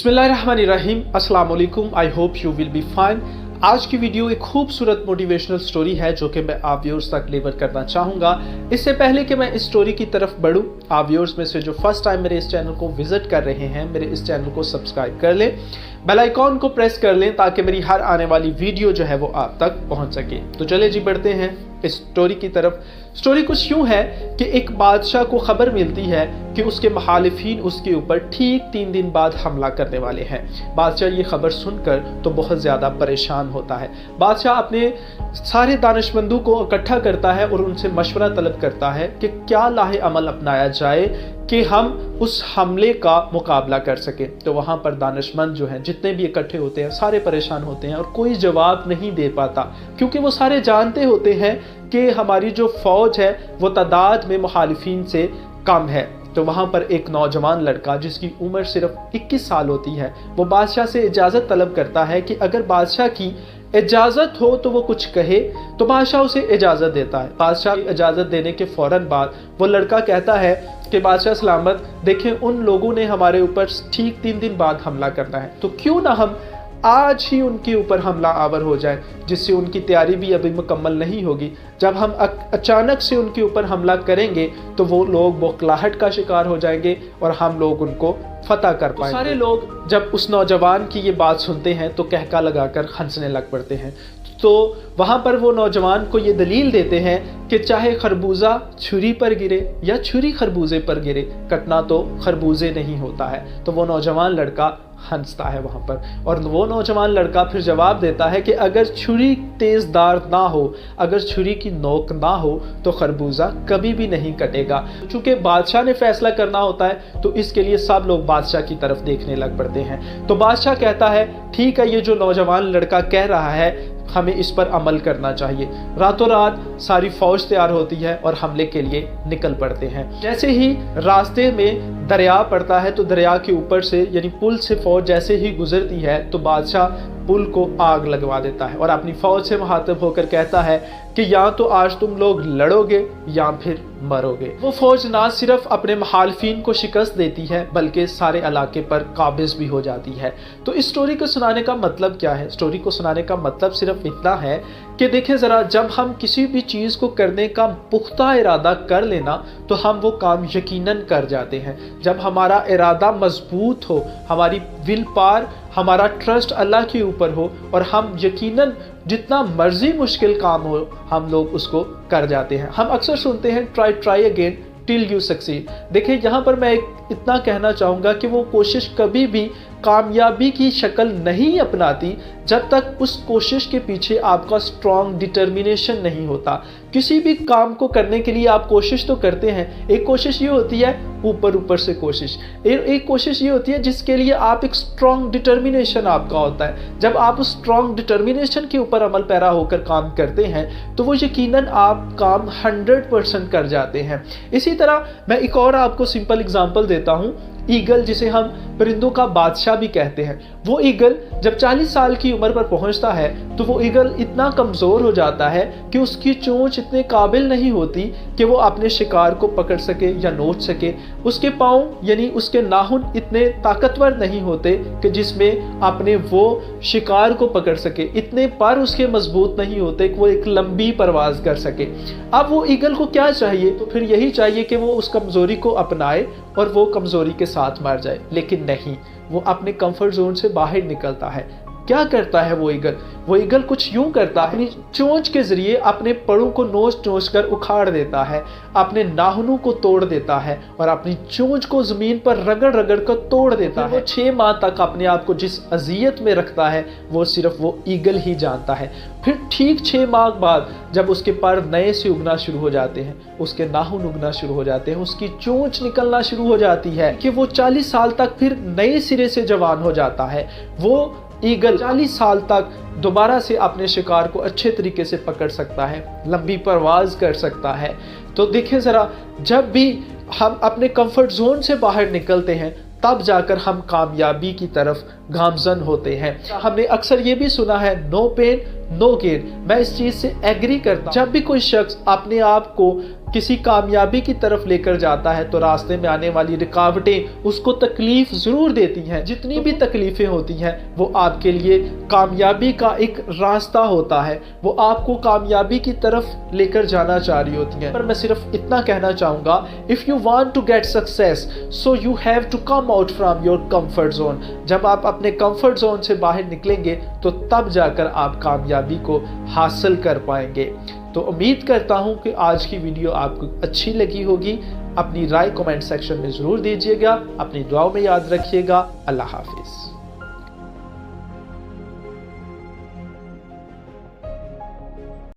बिस्मिल्लाहिर्रहमानिर्रहीम, अस्सलाम वालेकुम। I hope you will be fine. आज की वीडियो एक खूबसूरत मोटिवेशनल स्टोरी है जो कि मैं आप व्यूअर्स तक डिलीवर करना चाहूँगा। इससे पहले कि मैं इस स्टोरी की तरफ बढ़ूँ, आप व्यूअर्स में से जो फर्स्ट टाइम मेरे इस चैनल को विजिट कर रहे हैं, मेरे इस चैनल को सब्सक्राइब कर लें, बेल आइकॉन को प्रेस कर लें ताकि मेरी हर आने वाली वीडियो जो है वो आप तक पहुँच सके। तो चले जी बढ़ते हैं इस स्टोरी की तरफ। स्टोरी कुछ यूँ है कि एक बादशाह को खबर मिलती है कि उसके मुखालिफिन उसके ऊपर ठीक 3 दिन बाद हमला करने वाले हैं। बादशाह ये खबर सुनकर तो बहुत ज़्यादा परेशान होता है। बादशाह अपने सारे दानिशमंदों को इकट्ठा करता है और उनसे मशवरा तलब करता है कि क्या लाहे अमल अपनाया जाए कि हम उस हमले का मुकाबला कर सकें। तो वहाँ पर दानिशमंद जो हैं, जितने भी इकट्ठे होते हैं, सारे परेशान होते हैं और कोई जवाब नहीं दे पाता, क्योंकि वो सारे जानते होते हैं कि हमारी जो फ़ौज है वो तादाद में मुखालिफिन से कम है। तो वहाँ पर एक नौजवान लड़का जिसकी उम्र सिर्फ 21 साल होती है, वो बादशाह से इजाज़त तलब करता है कि अगर बादशाह की इजाज़त हो तो वो कुछ कहे। तो बादशाह उसे इजाज़त देता है। बादशाह इजाज़त देने के फ़ौरन बाद वो लड़का कहता है कि बादशाह सलामत, देखें उन लोगों ने हमारे ऊपर ठीक 3 दिन बाद हमला करना है, तो क्यों ना हम आज ही उनके ऊपर हमला आवर हो जाए, जिससे उनकी तैयारी भी अभी मुकम्मल नहीं होगी। जब हम अचानक से उनके ऊपर हमला करेंगे तो वो लोग बौखलाहट का शिकार हो जाएंगे और हम लोग उनको फतह कर पाएंगे। सारे लोग जब उस नौजवान की ये बात सुनते हैं तो कहका लगाकर हंसने लग पड़ते हैं। तो वहाँ पर वो नौजवान को ये दलील देते हैं कि चाहे खरबूजा छुरी पर गिरे या छुरी खरबूजे पर गिरे, कटना तो खरबूजे नहीं होता है। तो वो नौजवान लड़का हंसता है वहाँ पर, और वो नौजवान लड़का फिर जवाब देता है कि अगर छुरी तेज़ धार ना हो, अगर छुरी की नोक ना हो तो खरबूजा कभी भी नहीं कटेगा। चूँकि बादशाह ने फैसला करना होता है तो इसके लिए सब लोग बादशाह की तरफ देखने लग पड़ते हैं। तो बादशाह कहता है ठीक है, ये जो नौजवान लड़का कह रहा है हमें इस पर अमल करना चाहिए। रातों रात सारी फौज तैयार होती है और हमले के लिए निकल पड़ते हैं। जैसे ही रास्ते में दरिया पड़ता है तो दरिया के ऊपर से यानी पुल से फौज जैसे ही गुजरती है तो बादशाह पुल को आग लगवा देता है और अपनी फौज से मुखातिब होकर कहता है कि या तो आज तुम लोग लड़ोगे या फिर मरोगे। वो फौज ना सिर्फ अपने मुखालिफिन को शिकस्त देती है बल्कि सारे इलाके पर काबिज भी हो जाती है। तो इस स्टोरी को सुनाने का मतलब क्या है? स्टोरी को सुनाने का मतलब सिर्फ इतना है कि देखें ज़रा, जब हम किसी भी चीज़ को करने का पुख्ता इरादा कर लेना तो हम वो काम यकीनन कर जाते हैं। जब हमारा इरादा मजबूत हो, हमारी विल पावर, हमारा ट्रस्ट अल्लाह के ऊपर हो और हम यकीनन जितना मर्जी मुश्किल काम हो हम लोग उसको कर जाते हैं। हम अक्सर सुनते हैं try again till you succeed. देखिए यहाँ पर मैं इतना कहना चाहूँगा कि वो कोशिश कभी भी कामयाबी की शक्ल नहीं अपनाती जब तक उस कोशिश के पीछे आपका स्ट्रॉन्ग डिटर्मिनेशन नहीं होता। किसी भी काम को करने के लिए आप कोशिश तो करते हैं। एक कोशिश ये होती है ऊपर से कोशिश, एक कोशिश ये होती है जिसके लिए आप एक स्ट्रॉन्ग डिटर्मिनेशन आपका होता है। जब आप उस स्ट्रॉन्ग डिटर्मिनेशन के ऊपर अमल पैरा होकर काम करते हैं तो वो यकीनन आप काम 100% कर जाते हैं। इसी तरह मैं एक और आपको सिंपल एग्जांपल देता हूँ। ईगल, जिसे हम परिंदों का बादशाह भी कहते हैं, वो ईगल जब 40 साल की उम्र पर पहुंचता है तो वो ईगल इतना कमज़ोर हो जाता है कि उसकी चोंच इतने काबिल नहीं होती कि वो अपने शिकार को पकड़ सके या नोच सके। उसके पाँव यानी उसके नाखून इतने ताकतवर नहीं होते कि जिसमें अपने वो शिकार को पकड़ सके। इतने पर उसके मजबूत नहीं होते कि वो एक लंबी परवाज़ कर सके। अब वो ईगल को क्या चाहिए? तो फिर यही चाहिए कि वो उस कमज़ोरी को अपनाए और वो कमज़ोरी के साथ मर जाए। लेकिन नहीं, वो अपने कंफर्ट जोन से बाहर निकलता है। क्या करता है वो ईगल? वो ईगल कुछ यूं करता है, अपनी चोंच के जरिए अपने पड़ों को नोच कर उखाड़ देता है, अपने नाखूनों को तोड़ देता है और अपनी चोंच को जमीन पर रगड़ कर तोड़ देता है। वो 6 माह तक अपने आप को जिस अजियत में रखता है वो सिर्फ वो ईगल ही जानता है। फिर ठीक 6 माह बाद जब उसके पर नए से उगना शुरू हो जाते हैं, उसके नाखून उगना शुरू हो जाते हैं, उसकी चोंच निकलना शुरू हो जाती है कि वो 40 साल तक फिर नए सिरे से जवान हो जाता है। वो ईगल 40 साल तक दोबारा से अपने शिकार को अच्छे तरीके से पकड़ सकता है, लंबी परवाज़ कर सकता है। तो देखें ज़रा, जब भी हम अपने कंफर्ट जोन से बाहर निकलते हैं तब जाकर हम कामयाबी की तरफ गामजन होते हैं। हमने अक्सर ये भी सुना है, नो पेन नो गेन। मैं इस चीज से एग्री करता हूं। जब भी कोई शख्स अपने आप को किसी कामयाबी की तरफ लेकर जाता है तो रास्ते में आने वाली रुकावटें उसको तकलीफ जरूर देती हैं। जितनी भी तकलीफें होती हैं वो आपके लिए कामयाबी का एक रास्ता होता है, वो आपको कामयाबी की तरफ लेकर जाना चाह रही होती हैं। पर मैं सिर्फ इतना कहना चाहूँगा, if you want to get success so you have to come out from your comfort zone. जब आप अपने कंफर्ट जोन से बाहर निकलेंगे तो तब जाकर आप कामयाबी को हासिल कर पाएंगे। तो उम्मीद करता हूं कि आज की वीडियो आपको अच्छी लगी होगी। अपनी राय कमेंट सेक्शन में ज़रूर दीजिएगा। अपनी दुआओं में याद रखिएगा। अल्लाह हाफिज़।